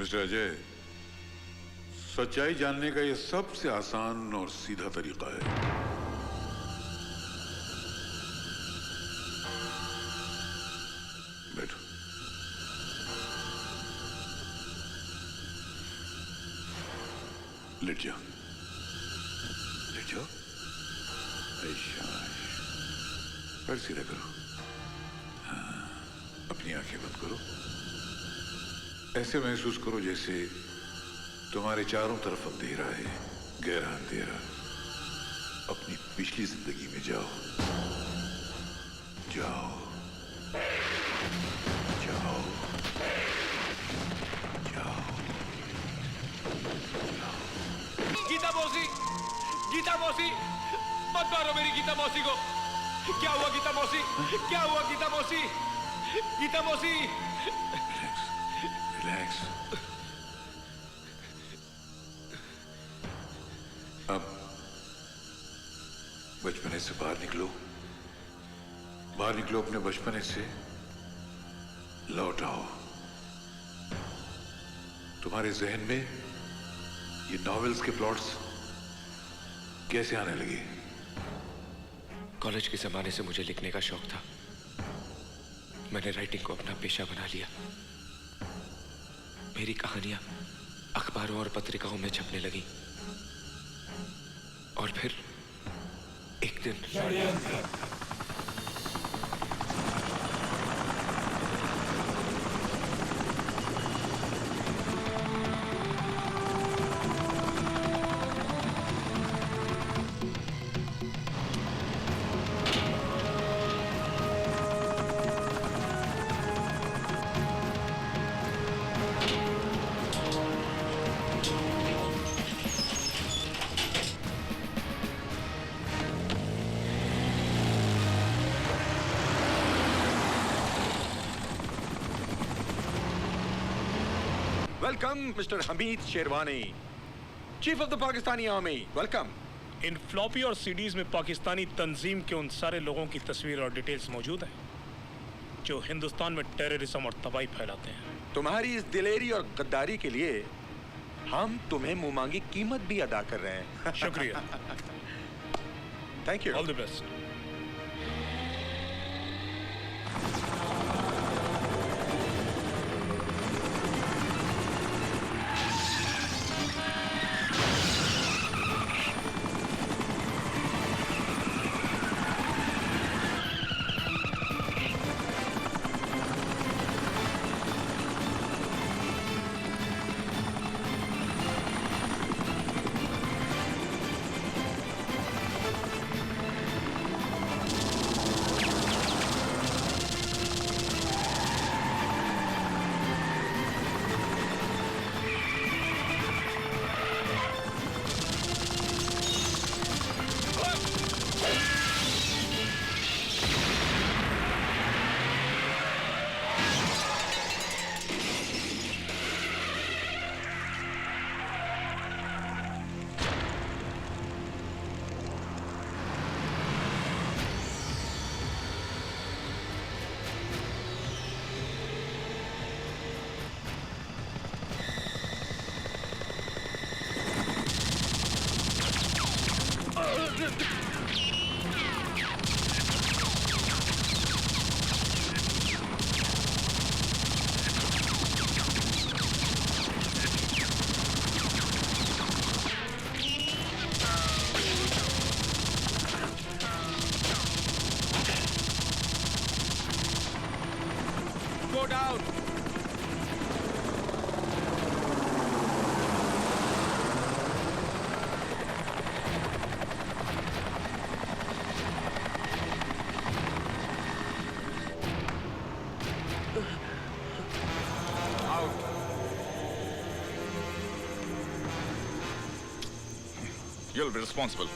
Mister Ajay, सच्चाई जानने का यह सबसे आसान और सीधा तरीका है। बैठो। लेट जाओ, लेट जाओ। पैर सीधा करो। हाँ, अपनी आंखें बंद करो। ऐसे महसूस करो जैसे तुम्हारे चारों तरफ अंधेरा है, गहरा अंधेरा। अपनी पिछली जिंदगी में जाओ, जाओ, जाओ, जाओ, जाओ। गीता मौसी, गीता मौसी, मत मारो मेरी गीता मौसी को। क्या हुआ गीता मौसी? क्या हुआ गीता मौसी? गीता मौसी, रिलैक्स। अब बचपने से बाहर निकलो, बाहर निकलो अपने बचपने से, लौट आओ। तुम्हारे जहन में ये नॉवेल्स के प्लॉट्स कैसे आने लगे? कॉलेज के जमाने से मुझे लिखने का शौक था। मैंने राइटिंग को अपना पेशा बना लिया। मेरी कहानियां अखबारों और पत्रिकाओं में छपने लगी। और फिर एक दिन Welcome, Mr. Hamid Sherwani, Chief of the Pakistani Army. Welcome. In floppy और सीडीज में पाकिस्तानी तंजीम के उन सारे लोगों की तस्वीर और डिटेल्स मौजूद हैं जो हिंदुस्तान में टेररिज्म और तबाही फैलाते हैं। तुम्हारी इस दिलेरी और गद्दारी के लिए हम तुम्हें मुंहमांगी कीमत भी अदा कर रहे हैं। शुक्रिया। Thank you. All the best. Go down. Out. You'll be responsible.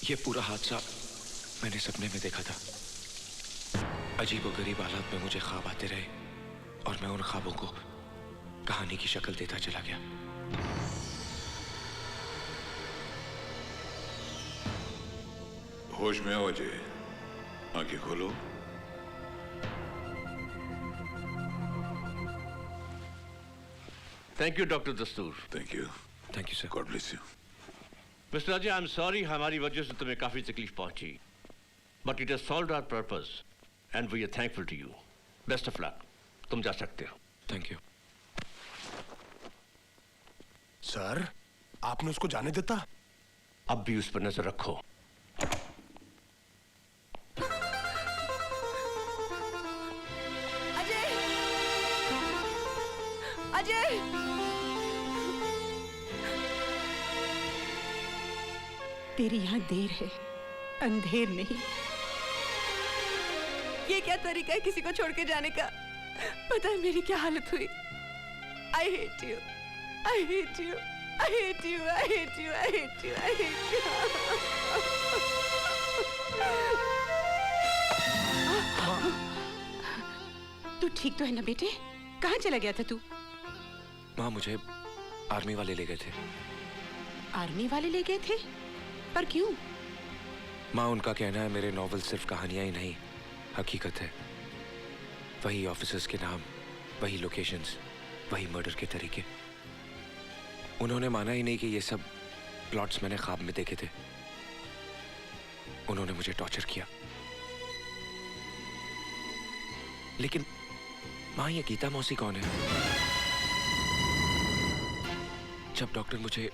ये पूरा हादसा मैंने सपने में देखा था। अजीबोगरीब हालात में मुझे ख्वाब आते रहे और मैं उन ख्वाबों को कहानी की शक्ल देता चला गया। होश में आओ अजय, आंखें खोलो। Thank you doctor Dastur. Thank you sir. God bless you. Mister Ajay, I am sorry हमारी वजह से तुम्हें काफी तकलीफ पहुंची, but it has solved our purpose and we are thankful to you. Best of luck, तुम जा सकते हो। Thank you. सर, आपने उसको जाने देता? अब भी उस पर नजर रखो। अजय! तेरी यहाँ देर है, अंधेर नहीं। ये क्या तरीका है किसी को छोड़ के जाने का? पता है मेरी क्या हालत हुई? I hate you, I hate you, I hate you, I hate you, I hate you, I hate you. तू ठीक तो है ना बेटे? कहाँ चला गया था तू? माँ, मुझे आर्मी वाले ले गए थे। आर्मी वाले ले गए थे? पर क्यों? माँ, उनका कहना है मेरे नॉवेल सिर्फ कहानियां ही नहीं, हकीकत है। वही ऑफिसर्स के नाम, वही लोकेशंस, वही मर्डर के तरीके। उन्होंने माना ही नहीं कि ये सब प्लॉट्स मैंने ख्वाब में देखे थे। उन्होंने मुझे टॉर्चर किया। लेकिन माँ, ये गीता मौसी कौन है? जब डॉक्टर मुझे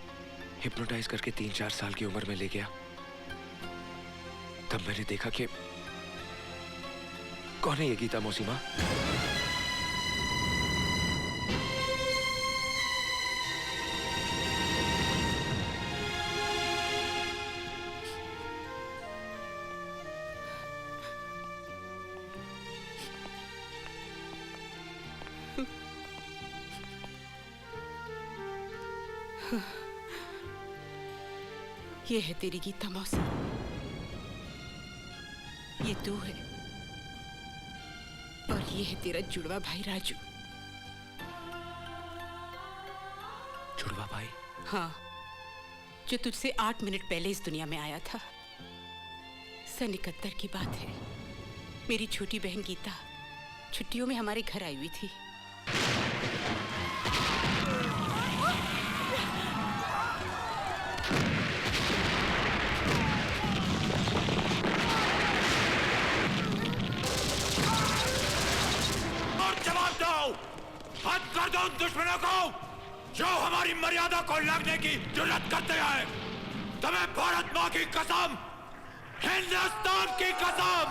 हिप्नोटाइज करके 3-4 साल की उम्र में ले गया, तब मैंने देखा कि कौन है ये गीता मौसी माँ? ये है तेरी गीता मौसी, ये तू है, और ये है तेरा जुड़वा भाई राजू। जुड़वा भाई? हाँ, जो तुझसे 8 मिनट पहले इस दुनिया में आया था। सन 71 की बात है। मेरी छोटी बहन गीता छुट्टियों में हमारे घर आई हुई थी। हद कर दो उन दुश्मनों को जो हमारी मर्यादा को लगने की जुर्रत करते हैं। तुम्हें भारत माँ की कसम, हिंदुस्तान की कसम।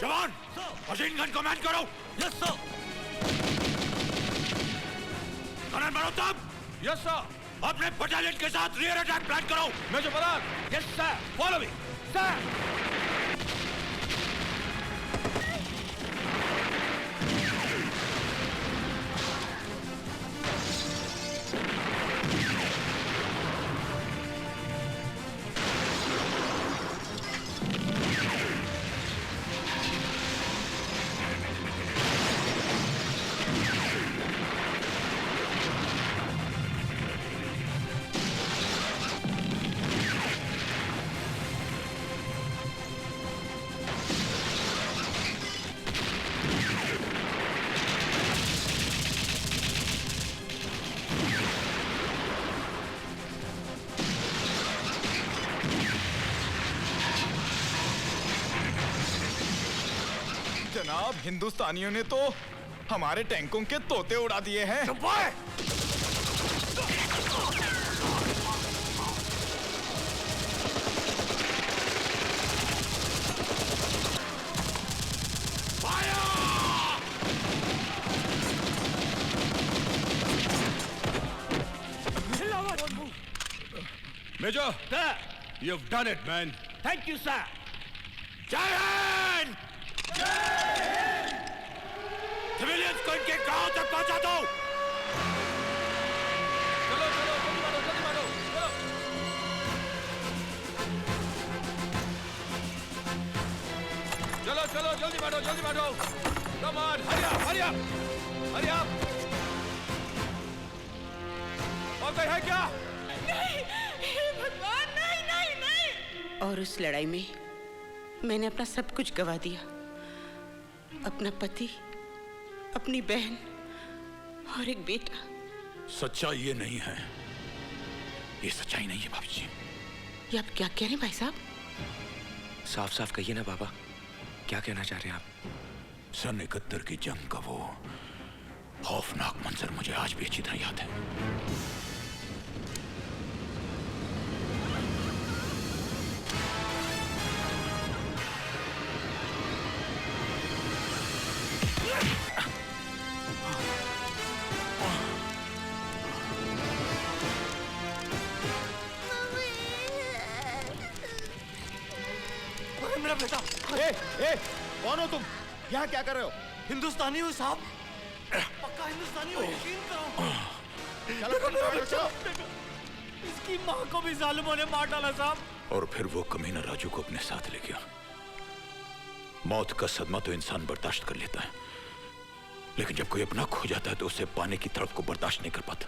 जवान, मशीन गन को मैन करो। Yes sir. Kanan Marottam. Yes sir. अपने बटालियन के साथ रियर अटैक प्लान करो। Major Parag. Yes sir. Follow me sir. जनाब, हिंदुस्तानियों ने तो हमारे टैंकों के तोते उड़ा दिए हैं। Major, you've done it, man. Thank you, sir. जय हिंद! सिविलियंस को इनके गांव तक पहुंचा दो। चलो चलो जल्दी मारो चलो। चलो जल्दी मारो। Come on, hurry up. और कोई है क्या? नहीं, हे भगवान, नहीं। और उस लड़ाई में मैंने अपना सब कुछ गवा दिया, अपना पति, अपनी बहन और एक बेटा। सच्चाई ये नहीं है, ये सच्चाई नहीं है भाभी जी। ये आप क्या कह रहे हैं भाई साहब? साफ साफ कहिए ना बाबा, क्या कहना चाह रहे हैं आप? सन 71 की जंग का वो खौफनाक मंजर मुझे आज भी अच्छी तरह याद है। मेरा बेटा। ए, कौन हो तुम? यहाँ क्या कर रहे हो? हिंदुस्तानी हो साहब। पक्का हिंदुस्तानी हो, यकीन करो। चलो। इसकी माँ को भी जालिमों ने मार डाला साहब। और फिर वो कमीना राजू को अपने साथ ले गया। मौत का सदमा तो इंसान बर्दाश्त कर लेता है, लेकिन जब कोई अपना खो जाता है तो उसे पाने की तड़प को बर्दाश्त नहीं कर पाता।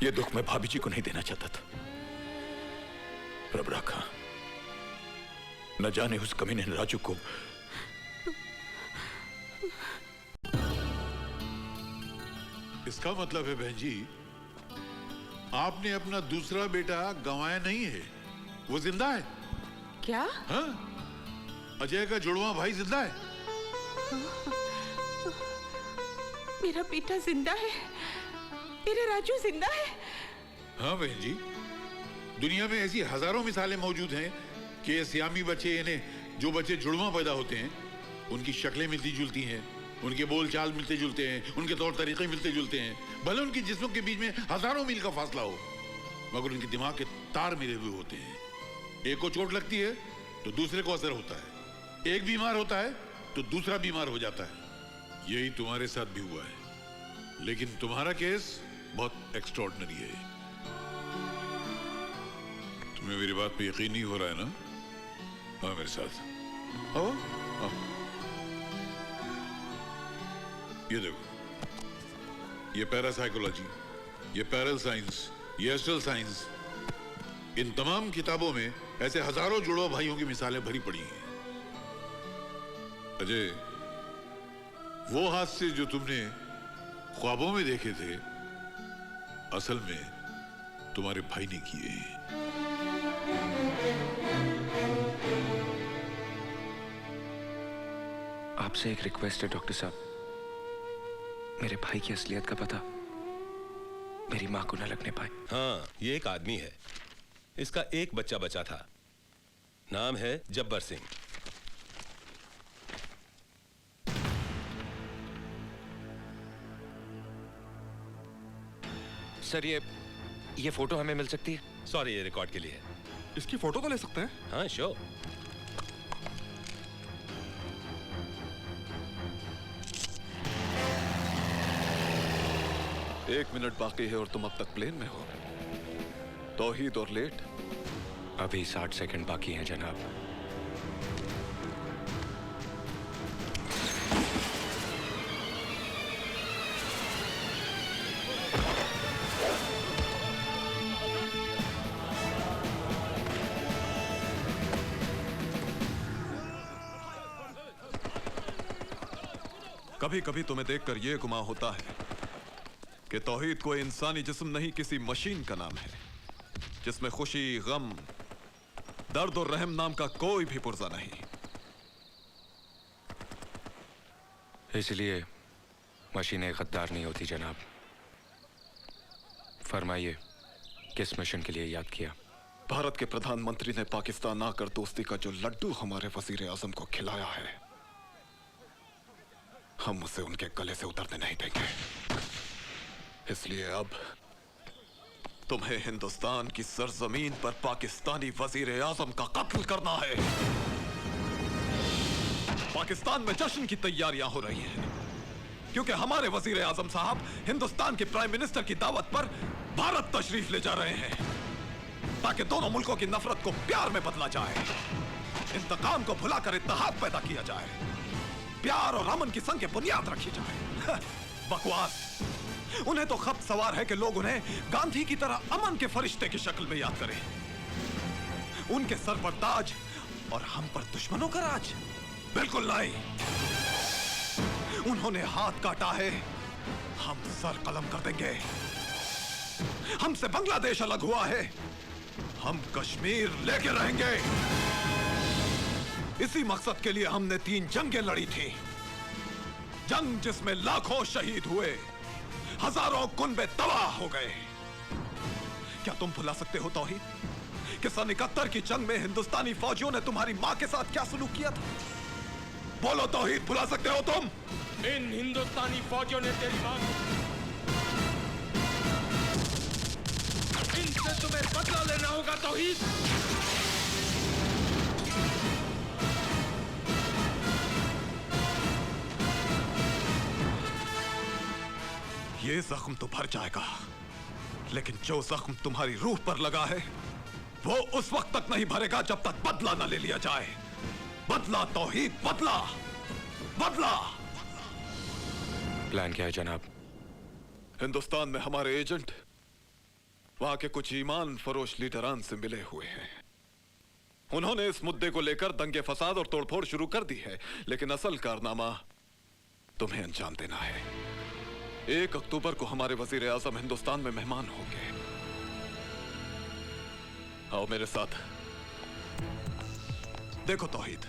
ये दुख मैं भाभी जी को नहीं देना चाहता था, पर अब रखा। न जाने उस कमीने ने राजू को इसका मतलब है बहन जी, आपने अपना दूसरा बेटा गंवाया नहीं है, वो जिंदा है। क्या? हाँ? अजय का जुड़वा भाई जिंदा है। मेरा बेटा जिंदा है, मेरा राजू जिंदा है। हाँ बहन जी, दुनिया में ऐसी हजारों मिसालें मौजूद हैं कि ये सियामी बच्चे, इन्हें जो बच्चे जुड़वा पैदा होते हैं, उनकी शक्लें मिलती जुलती हैं, उनके बोल चाल मिलते जुलते हैं, उनके तौर तरीके मिलते जुलते हैं। भले उनकी जिस्मों के बीच में हजारों मील का फासला हो, मगर उनके दिमाग के तार मिले हुए होते हैं। एक को चोट लगती है तो दूसरे को असर होता है, एक बीमार होता है तो दूसरा बीमार हो जाता है। यही तुम्हारे साथ भी हुआ है, लेकिन तुम्हारा केस बहुत एक्स्ट्रॉर्डिनरी है। तुम्हें मेरी बात पे यकीन नहीं हो रहा है ना? हाँ मेरे साथ आओ। ये देखो, ये पैरासाइकोलॉजी, ये पैरल साइंस, ये एस्ट्रल साइंस, इन तमाम किताबों में ऐसे हजारों जुड़वा भाइयों की मिसालें भरी पड़ी हैं। अजय, वो हादसे जो तुमने ख्वाबों में देखे थे, असल में तुम्हारे भाई ने किए हैं। आपसे एक रिक्वेस्ट है डॉक्टर साहब, मेरे भाई की असलियत का पता मेरी मां को न लगने पाए। हाँ, ये एक आदमी है, इसका एक बच्चा बचा था, नाम है जब्बर सिंह। सर ये फोटो हमें मिल सकती है? सॉरी, ये रिकॉर्ड के लिए है। इसकी फोटो तो ले सकते हैं? हाँ श्योर। एक मिनट बाकी है और तुम अब तक प्लेन में हो। तौहीद और लेट? अभी 60 सेकंड बाकी हैं जनाब। कभी कभी तुम्हें देखकर यह गुमान होता है कि तौहीद कोई इंसानी जिस्म नहीं, किसी मशीन का नाम है, जिसमें खुशी, गम, दर्द और रहम नाम का कोई भी पुर्जा नहीं। इसलिए मशीनें गद्दार नहीं होती जनाब। फरमाइए, किस मिशन के लिए याद किया? भारत के प्रधानमंत्री ने पाकिस्तान आकर दोस्ती का जो लड्डू हमारे वजीर आजम को खिलाया है, हम उसे उनके गले से उतरने नहीं देंगे। इसलिए अब तुम्हें हिंदुस्तान की सरजमीन पर पाकिस्तानी वजीर आजम का कत्ल करना है। पाकिस्तान में जश्न की तैयारियां हो रही हैं क्योंकि हमारे वजीर आजम साहब हिंदुस्तान के प्राइम मिनिस्टर की दावत पर भारत तशरीफ ले जा रहे हैं ताकि दोनों मुल्कों की नफरत को प्यार में बदला जाए, इंतकाम को भुलाकर इत्तेहाद पैदा किया जाए, प्यार और अमन की संग बुनियाद रखी जाए। बकवास। उन्हें तो खप सवार है कि लोग उन्हें गांधी की तरह अमन के फरिश्ते की शक्ल में याद करें। उनके सर पर ताज और हम पर दुश्मनों का राज? बिल्कुल नहीं। उन्होंने हाथ काटा है, हम सर कलम कर देंगे। हमसे बांग्लादेश अलग हुआ है, हम कश्मीर लेके रहेंगे। इसी मकसद के लिए हमने 3 जंगें लड़ी थी। जंग जिसमें लाखों शहीद हुए, हजारों कुनबे तबाह हो गए। क्या तुम भुला सकते हो तौहीद कि सन 71 की जंग में हिंदुस्तानी फौजियों ने तुम्हारी मां के साथ क्या सलूक किया था? बोलो तौहीद, भुला सकते हो तुम? इन हिंदुस्तानी फौजियों ने तेरी मां को, इनसे तुम्हें बदला लेना होगा तौहीद। ये जख्म तो भर जाएगा, लेकिन जो जख्म तुम्हारी रूह पर लगा है वो उस वक्त तक नहीं भरेगा जब तक बदला न ले लिया जाए। बदला तौहीद, बदला, बदला। प्लान क्या है जनाब? हिंदुस्तान में हमारे एजेंट वहां के कुछ ईमान फरोश लीडरान से मिले हुए हैं। उन्होंने इस मुद्दे को लेकर दंगे फसाद और तोड़फोड़ शुरू कर दी है, लेकिन असल कारनामा तुम्हें अंजाम देना है। 1 अक्टूबर को हमारे वजीर आजम हिंदुस्तान में मेहमान होंगे। आओ मेरे साथ। देखो तौहीद,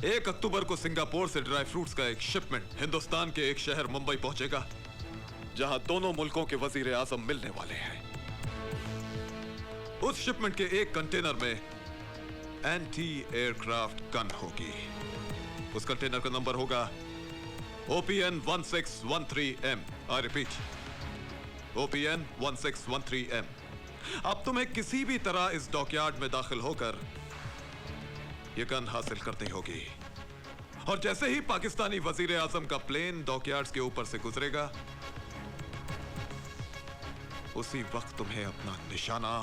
1 अक्टूबर को सिंगापुर से ड्राई फ्रूट्स का एक शिपमेंट हिंदुस्तान के एक शहर मुंबई पहुंचेगा, जहां दोनों मुल्कों के वजीर आजम मिलने वाले हैं। उस शिपमेंट के एक कंटेनर में एंटी एयरक्राफ्ट गन होगी। उस कंटेनर का नंबर होगा OPN 1613M। I repeat, OPN 1613M। अब तुम्हें किसी भी तरह इस डॉकयार्ड में दाखिल होकर यह गन हासिल करनी होगी, और जैसे ही पाकिस्तानी वजीर आजम का प्लेन डॉकयार्ड्स के ऊपर से गुजरेगा, उसी वक्त तुम्हें अपना निशाना